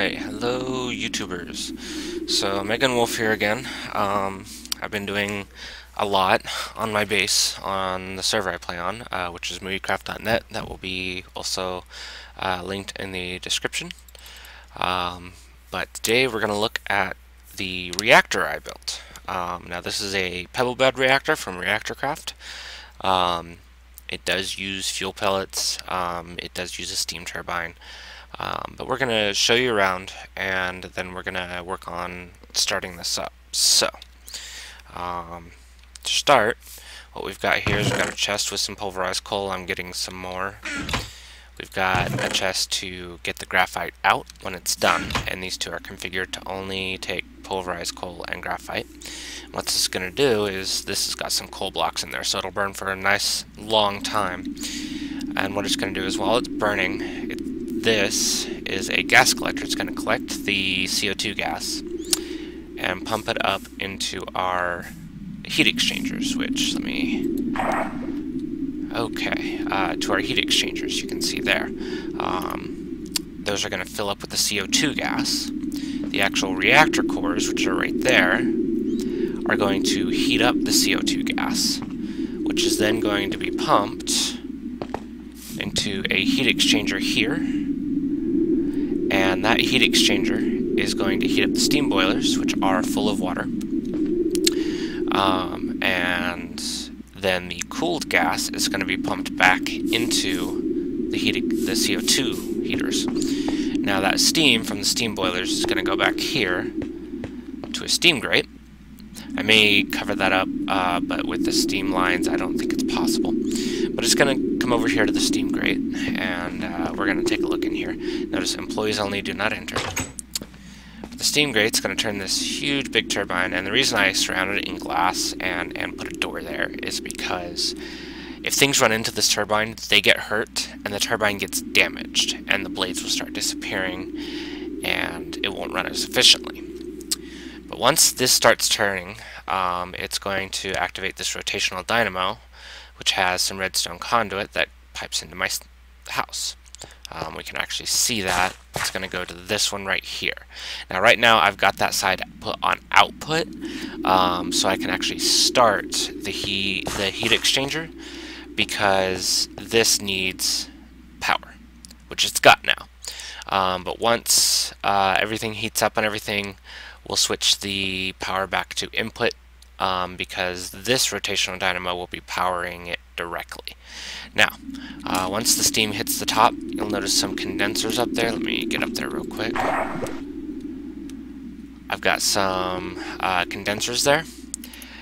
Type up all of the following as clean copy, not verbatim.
Hi, hello YouTubers. So Megan Wolf here again. I've been doing a lot on my base on the server I play on, which is Reactorcraft.net. That will be also linked in the description. But today we're going to look at the reactor I built. Now this is a Pebble bed reactor from Reactorcraft. It does use fuel pellets. It does use a steam turbine. But we're going to show you around, and then we're going to work on starting this up. So, to start, what we've got here is we've got a chest with some pulverized coal. I'm getting some more. We've got a chest to get the graphite out when it's done, and these two are configured to only take pulverized coal and graphite. What this is going to do is this has got some coal blocks in there, so it'll burn for a nice long time. And what it's going to do is while it's burning, this is a gas collector. It's going to collect the CO2 gas and pump it up into our heat exchangers, which, to our heat exchangers, you can see there. Those are going to fill up with the CO2 gas. The actual reactor cores, which are right there, are going to heat up the CO2 gas, which is then going to be pumped into a heat exchanger here. And that heat exchanger is going to heat up the steam boilers, which are full of water. And then the cooled gas is going to be pumped back into the CO2 heaters. Now that steam from the steam boilers is going to go back here to a steam grate. I may cover that up, but with the steam lines, I don't think it's possible. But it's going to come over here to the steam grate, and we're going to take a look in here. Notice employees only, do not enter. But the steam grate's going to turn this huge big turbine, and the reason I surrounded it in glass and put a door there is because if things run into this turbine, they get hurt, and the turbine gets damaged, and the blades will start disappearing, and it won't run as efficiently. But once this starts turning, it's going to activate this rotational dynamo, which has some redstone conduit that pipes into my house. We can actually see that. It's going to go to this one right here. Now right now I've got that side put on output, so I can actually start the heat exchanger, because this needs power, which it's got now. But once everything heats up and everything, we'll switch the power back to input, because this rotational dynamo will be powering it directly. Now, once the steam hits the top, you'll notice some condensers up there. Let me get up there real quick. I've got some condensers there,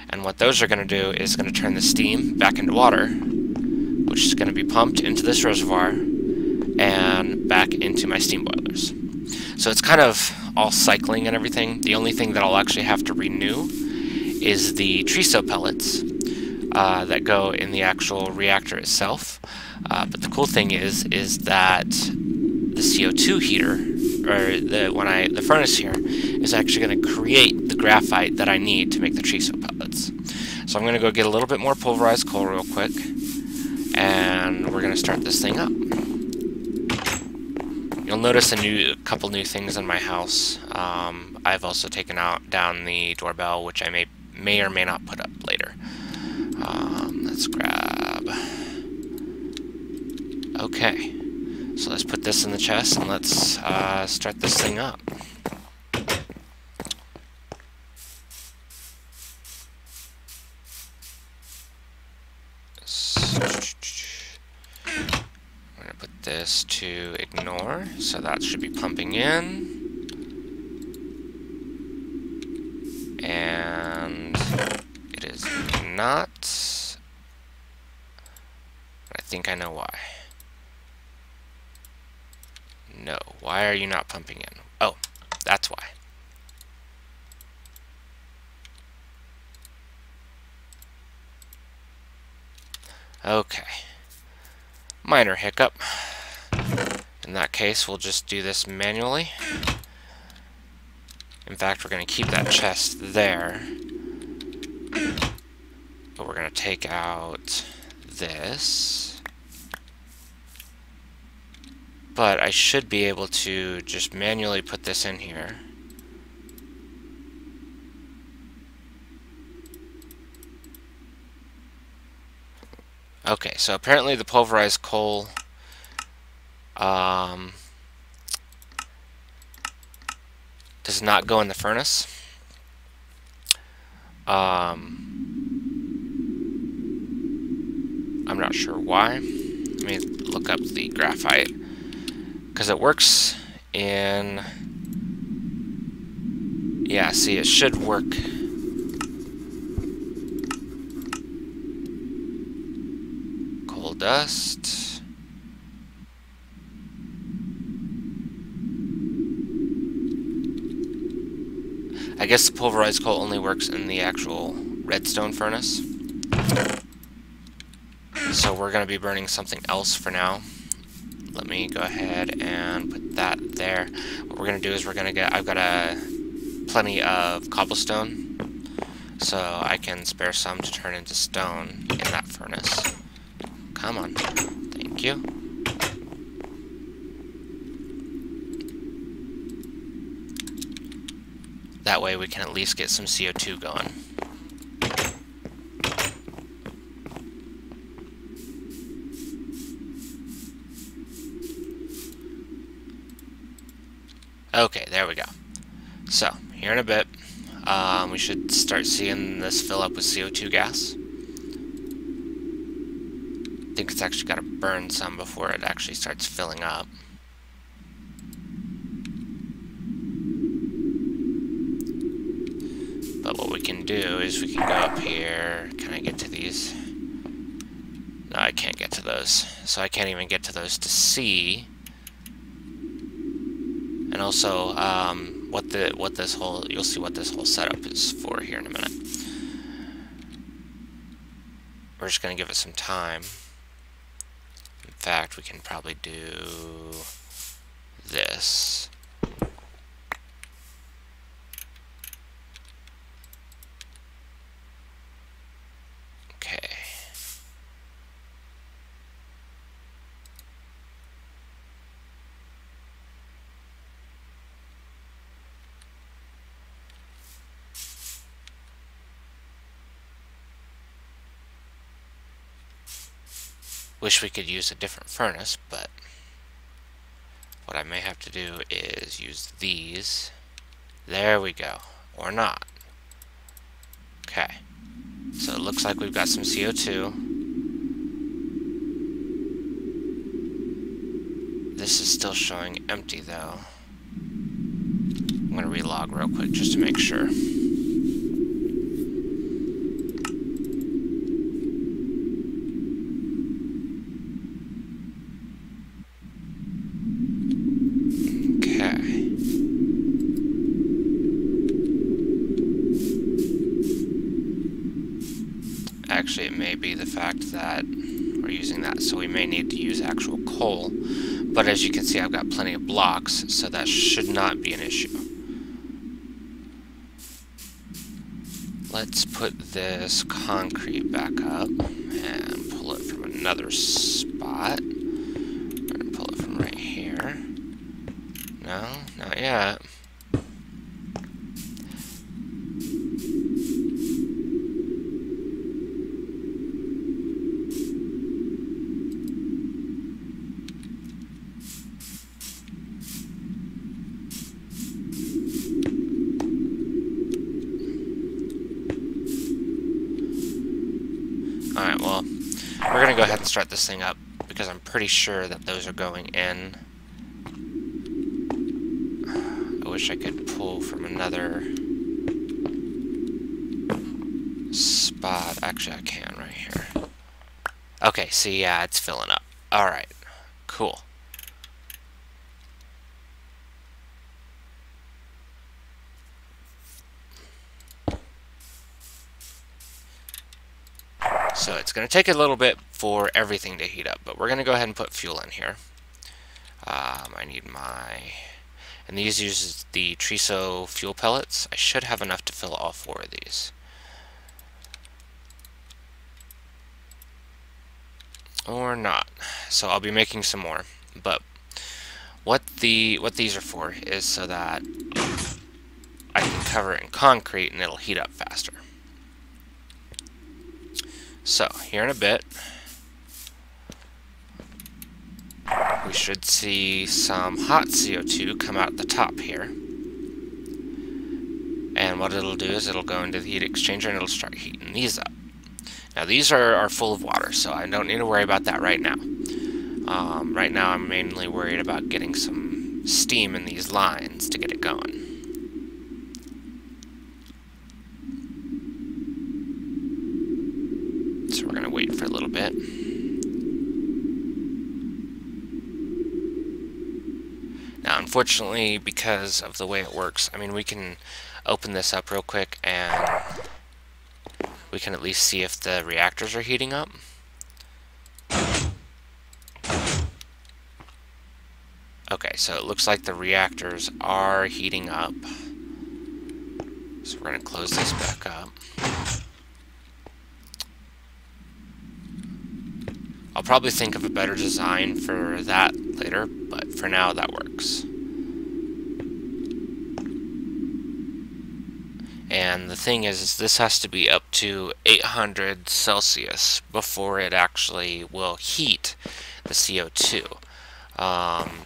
and what those are going to do is going to turn the steam back into water, which is going to be pumped into this reservoir and back into my steam boilers. So it's kind of all cycling and everything. The only thing that I'll actually have to renew is the triso pellets that go in the actual reactor itself. But the cool thing is that the CO2 heater, or the furnace here, is actually going to create the graphite that I need to make the triso pellets. So I'm going to go get a little bit more pulverized coal real quick, and we're going to start this thing up. You'll notice a couple new things in my house. I've also taken down the doorbell, which I may or may not put up later. Let's grab. Okay, so let's put this in the chest and let's start this thing up. I'm going to put this to ignore, so that should be pumping in. And it is not. I think I know why. No, why are you not pumping in? Oh, that's why. Okay. Minor hiccup. In that case, we'll just do this manually. In fact, we're going to keep that chest there. But we're going to take out this. But I should be able to just manually put this in here. Okay, so apparently the pulverized coal does not go in the furnace. I'm not sure why. Let me look up the graphite, because it works in... Yeah, see, it should work. Coal dust. I guess the pulverized coal only works in the actual redstone furnace. So we're going to be burning something else for now. Let me go ahead and put that there. What we're going to do is I've got plenty of cobblestone, so I can spare some to turn into stone in that furnace. Come on. Thank you. That way we can at least get some CO2 going. Okay, there we go. So, here in a bit, we should start seeing this fill up with CO2 gas. I think it's actually got to burn some before it actually starts filling up. But what we can do is we can go up here. Can I get to these? No, I can't get to those. So I can't even get to those to see. And also, you'll see what this whole setup is for here in a minute. We're just going to give it some time. In fact, we can probably do this. Okay. Wish we could use a different furnace, but what I may have to do is use these. There we go. Or not. Okay. So it looks like we've got some CO2. This is still showing empty, though. I'm going to relog real quick just to make sure. Actually, it may be the fact that we're using that, so we may need to use actual coal. But as you can see, I've got plenty of blocks, so that should not be an issue. Let's put this concrete back up and pull it from another spot. We're going to pull it from right here. No, not yet. Alright, well, we're going to go ahead and start this thing up, because I'm pretty sure that those are going in. I wish I could pull from another spot. Actually, I can right here. Okay, see, yeah, it's filling up. Alright, cool. So it's going to take a little bit for everything to heat up, but we're going to go ahead and put fuel in here. I need and these uses the Triso fuel pellets. I should have enough to fill all 4 of these. Or not. So I'll be making some more, but What these are for is so that I can cover it in concrete and it'll heat up faster. So, here in a bit, we should see some hot CO2 come out the top here. And what it'll do is it'll go into the heat exchanger and it'll start heating these up. Now these are full of water, so I don't need to worry about that right now. Right now I'm mainly worried about getting some steam in these lines to get it going. So we're going to wait for a little bit. Now unfortunately, because of the way it works, I mean we can open this up real quick and we can at least see if the reactors are heating up. Okay, so it looks like the reactors are heating up. So we're going to close this back up. I'll probably think of a better design for that later, but for now that works. And the thing is this has to be up to 800 Celsius before it actually will heat the CO2.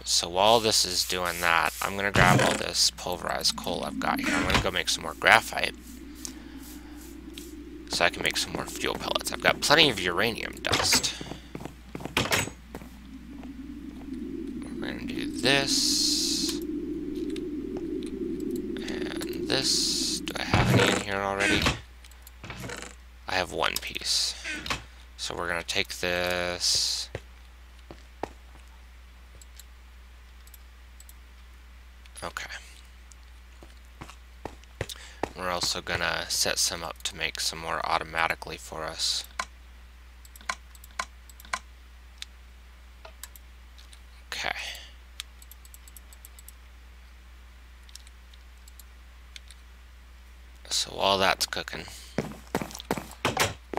So while this is doing that, I'm going to grab all this pulverized coal I've got here. I'm going to go make some more graphite so I can make some more fuel pellets. I've got plenty of uranium dust. We're going to do this and this. Do I have any in here already? I have one piece. So we're going to take this. Okay. We're also gonna set some up to make some more automatically for us. Okay. So while that's cooking,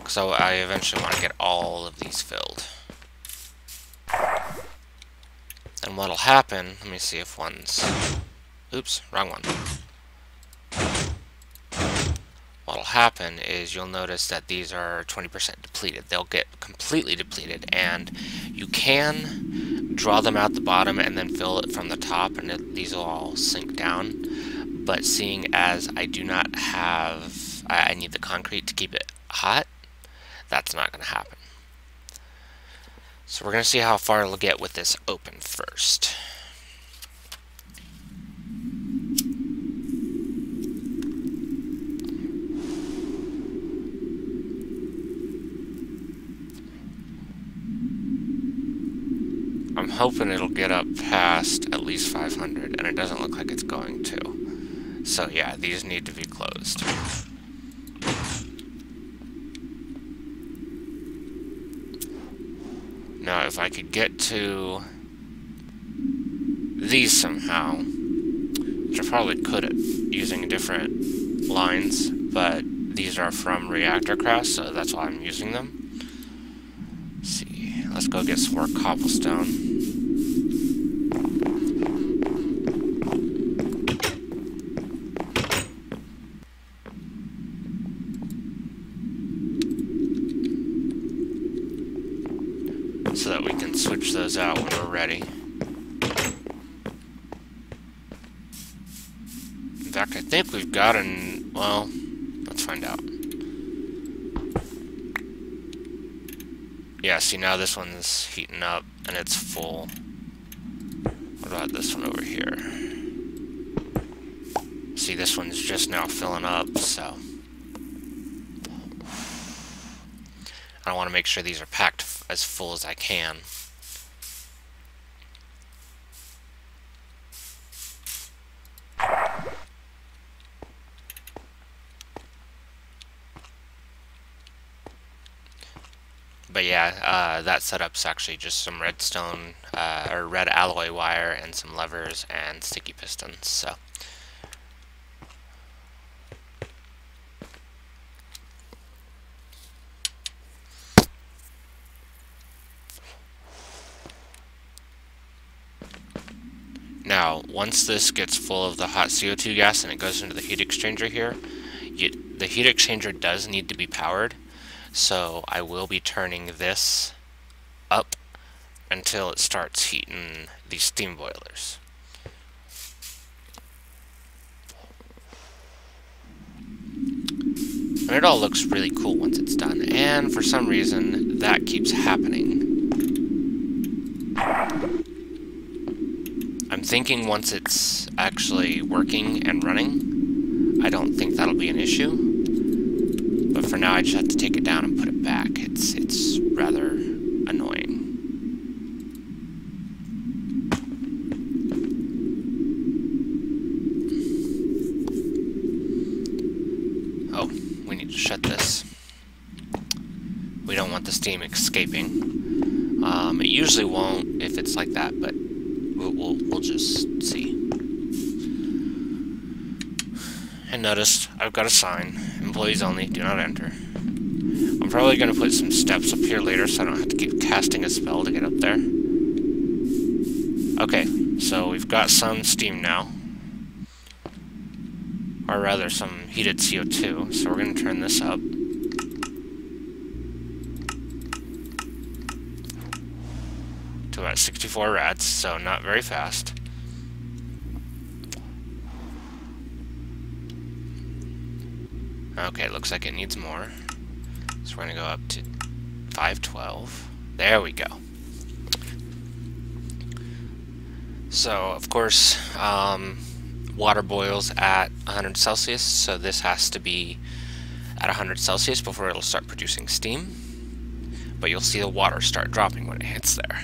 so I eventually want to get all of these filled. And what'll happen, let me see if one's... Oops, wrong one. What'll happen is you'll notice that these are 20% depleted. They'll get completely depleted, and you can draw them out the bottom and then fill it from the top, and these will all sink down. But seeing as I do not have... I need the concrete to keep it hot, that's not going to happen. So we're going to see how far it'll get with this open first. I'm hoping it'll get up past at least 500, and it doesn't look like it's going to. So yeah, these need to be closed. Now if I could get to these somehow, which I probably could using different lines, but these are from Reactorcraft, so that's why I'm using them. Let's see, let's go get some more cobblestone. So that we can switch those out when we're ready. In fact, I think we've got an... well, let's find out. Yeah, see, now this one's heating up and it's full. What about this one over here? See, this one's just now filling up, so... I want to make sure these are packed as full as I can. But yeah, that setup's actually just some redstone, or red alloy wire, and some levers and sticky pistons, so... Now, once this gets full of the hot CO2 gas and it goes into the heat exchanger here, the heat exchanger does need to be powered, so I will be turning this up until it starts heating these steam boilers. And it all looks really cool once it's done, and for some reason that keeps happening. I'm thinking once it's actually working and running, I don't think that'll be an issue. But for now I just have to take it down and put it back. It's rather annoying. Oh, we need to shut this. We don't want the steam escaping. It usually won't if it's like that, but we'll just see. And notice I've got a sign: employees only, do not enter. I'm probably going to put some steps up here later so I don't have to keep casting a spell to get up there. Okay, so we've got some steam now. Or rather, some heated CO2, so we're going to turn this up. To about 64 rads, so not very fast. Okay, looks like it needs more. So we're going to go up to 512. There we go. So, of course, water boils at 100 Celsius, so this has to be at 100 Celsius before it'll start producing steam. But you'll see the water start dropping when it hits there.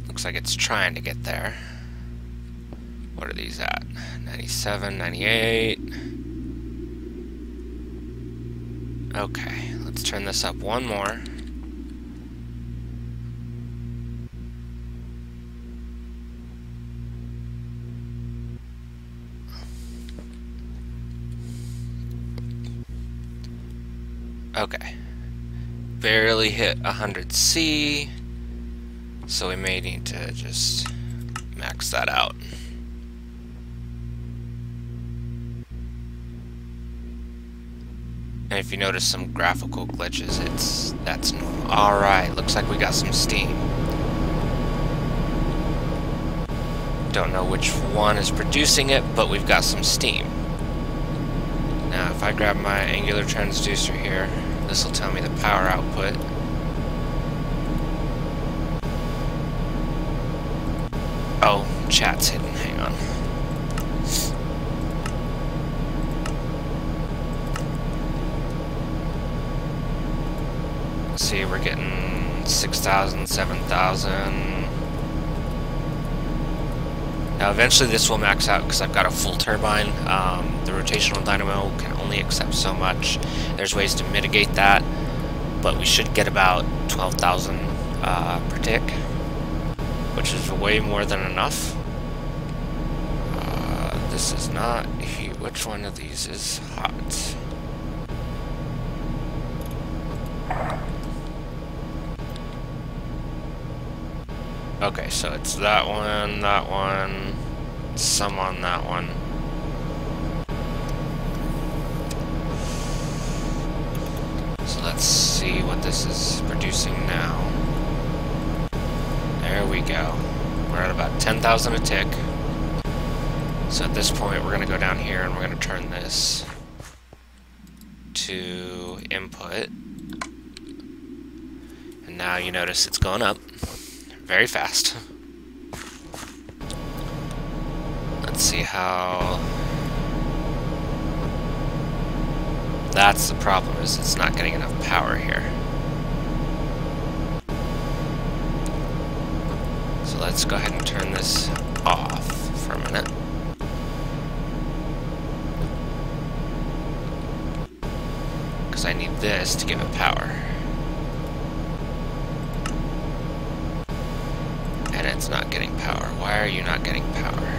Looks like it's trying to get there. What are these at? 97, 98. Okay, let's turn this up one more. Okay. Barely hit 100C. So we may need to just max that out. And if you notice some graphical glitches, that's normal. Alright, looks like we got some steam. Don't know which one is producing it, but we've got some steam. Now if I grab my angular transducer here, this will tell me the power output. Oh, chat's hidden, hang on. See, we're getting 6,000, 7,000. Now eventually this will max out because I've got a full turbine. The rotational dynamo can only accept so much. There's ways to mitigate that, but we should get about 12,000 per tick, which is way more than enough. This is not heat. Which one of these is hot? Okay, so it's that one, some on that one. So let's see what this is producing now. There we go. We're at about 10,000 a tick. So at this point, we're going to go down here and we're going to turn this to input. And now you notice it's going up very fast. Let's see how... That's the problem, is it's not getting enough power here. So let's go ahead and turn this off for a minute. Because I need this to give it power. And it's not getting power. Why are you not getting power?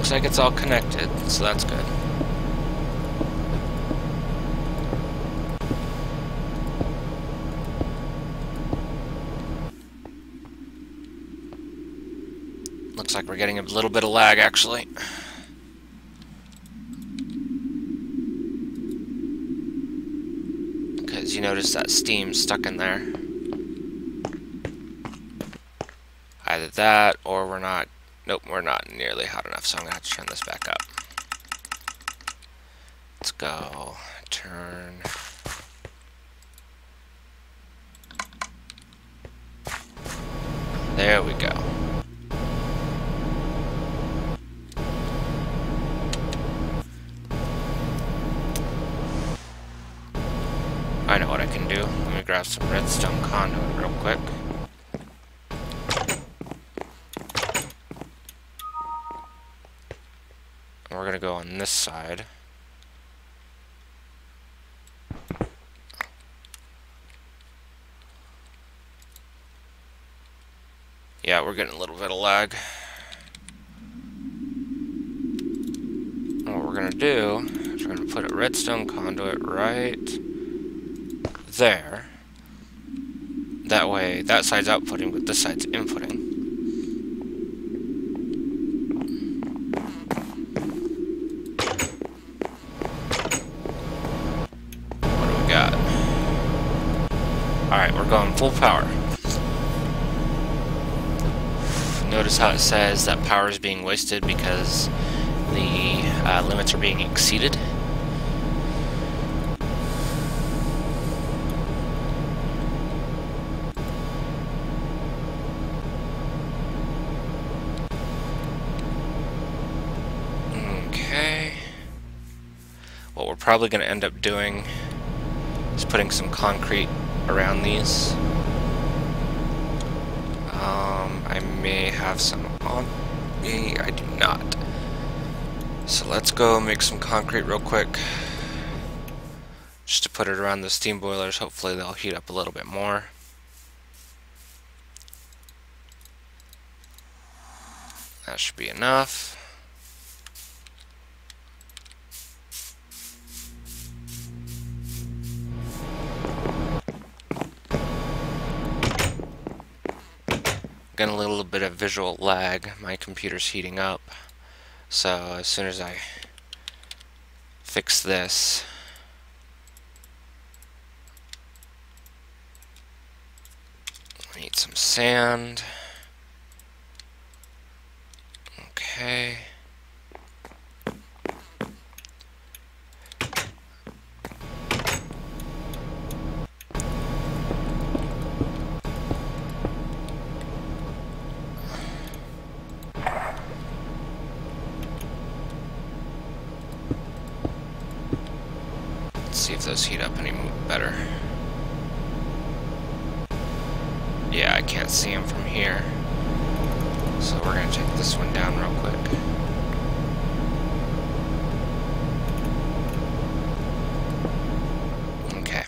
looks like it's all connected, so that's good. Looks like we're getting a little bit of lag, actually. Because you notice that steam stuck in there. Either that, or we're not... Nope, we're not nearly hot enough, so I'm going to have to turn this back up. Let's go. Turn... There we go. I know what I can do. Let me grab some redstone conduit real quick. And we're gonna go on this side. Yeah, we're getting a little bit of lag. And what we're gonna do is we're gonna put a redstone conduit right there. That way, that side's outputting, but this side's inputting. What do we got? Alright, we're going full power. Notice how it says that power is being wasted because the limits are being exceeded. What we're probably going to end up doing is putting some concrete around these. I may have some on me, I do not. So let's go make some concrete real quick. Just to put it around the steam boilers, hopefully they'll heat up a little bit more. That should be enough. Getting a little bit of visual lag. My computer's heating up. So as soon as I fix this, I need some sand. Okay. See if those heat up any better. Yeah, I can't see them from here. So we're going to take this one down real quick. Okay.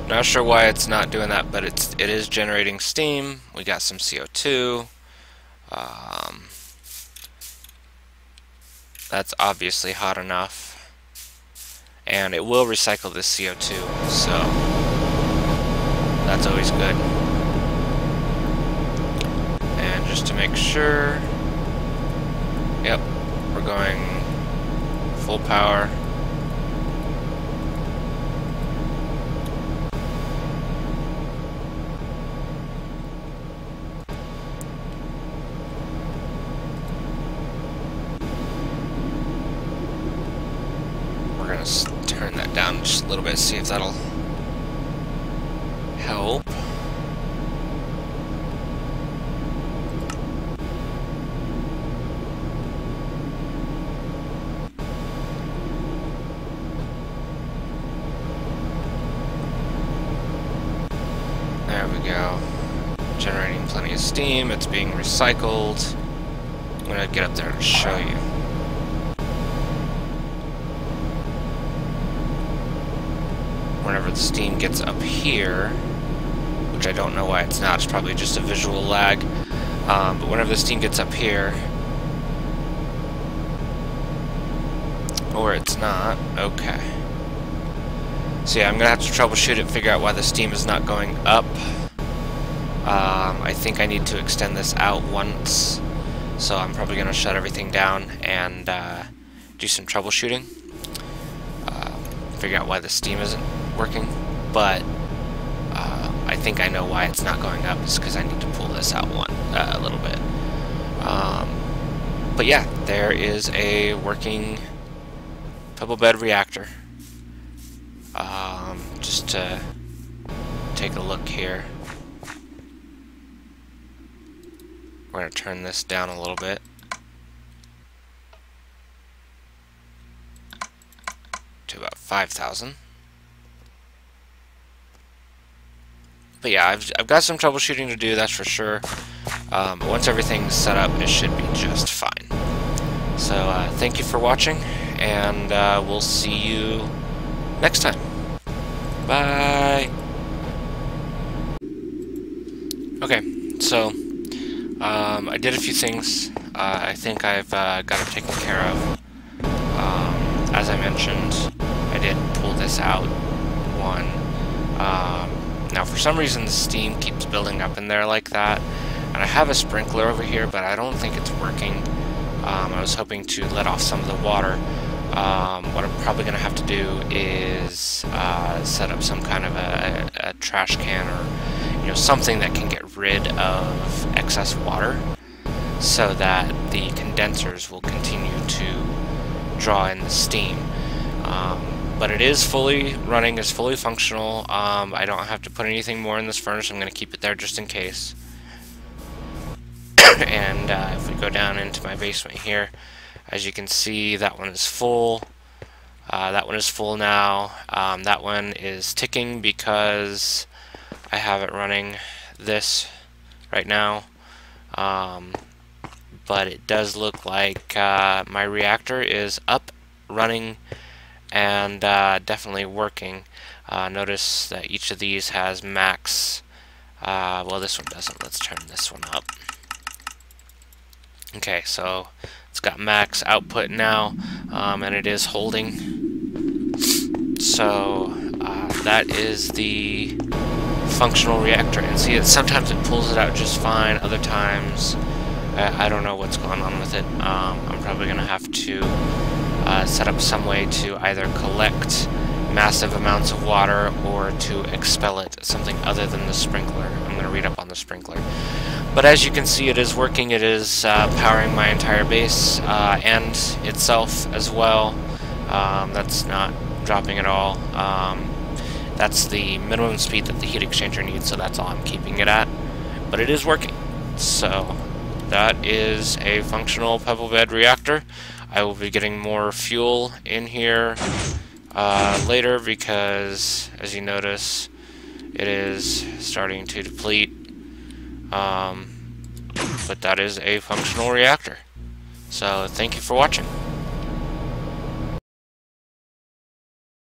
Not sure why it's not doing that, but it is generating steam. We got some CO2. That's obviously hot enough. And it will recycle this CO2, so that's always good. And just to make sure, yep, we're going full power. We're gonna turn that down just a little bit, see if that'll help. There we go. Generating plenty of steam, it's being recycled. I'm gonna get up there and show you. Whenever the steam gets up here, which I don't know why it's not, it's probably just a visual lag, but whenever the steam gets up here, Or it's not. Okay. So yeah, I'm gonna have to troubleshoot it, figure out why the steam is not going up. I think I need to extend this out once, so I'm probably gonna shut everything down and do some troubleshooting. Figure out why the steam isn't working, but I think I know why it's not going up. It's because I need to pull this out a little bit. But yeah, there is a working pebble bed reactor. Just to take a look here, we're going to turn this down a little bit to about 5,000. But yeah, I've got some troubleshooting to do, that's for sure. But once everything's set up, it should be just fine. So thank you for watching, and we'll see you next time. Bye! Okay, so I did a few things. I think I've got it taken care of. As I mentioned, I did pull this out one. Now for some reason the steam keeps building up in there like that, and I have a sprinkler over here, but I don't think it's working. I was hoping to let off some of the water. What I'm probably going to have to do is set up some kind of a trash can, or something that can get rid of excess water, so that the condensers will continue to draw in the steam. But it is fully running, it's fully functional. I don't have to put anything more in this furnace. I'm going to keep it there just in case. And if we go down into my basement here, as you can see, that one is full. That one is full now. That one is ticking because I have it running this right now. But it does look like my reactor is up, running, and definitely working. Notice that each of these has max. Well, this one doesn't. Let's turn this one up. Okay, so it's got max output now, and it is holding. So that is the functional reactor. And see, sometimes it pulls it out just fine, other times I don't know what's going on with it. I'm probably going to have to set up some way to either collect massive amounts of water or to expel it, something other than the sprinkler. I'm going to read up on the sprinkler. But as you can see, it is working. It is powering my entire base and itself as well. That's not dropping at all. That's the minimum speed that the heat exchanger needs, so that's all I'm keeping it at. But it is working. So that is a functional pebble bed reactor. I will be getting more fuel in here later because, as you notice, it is starting to deplete. But that is a functional reactor. So thank you for watching.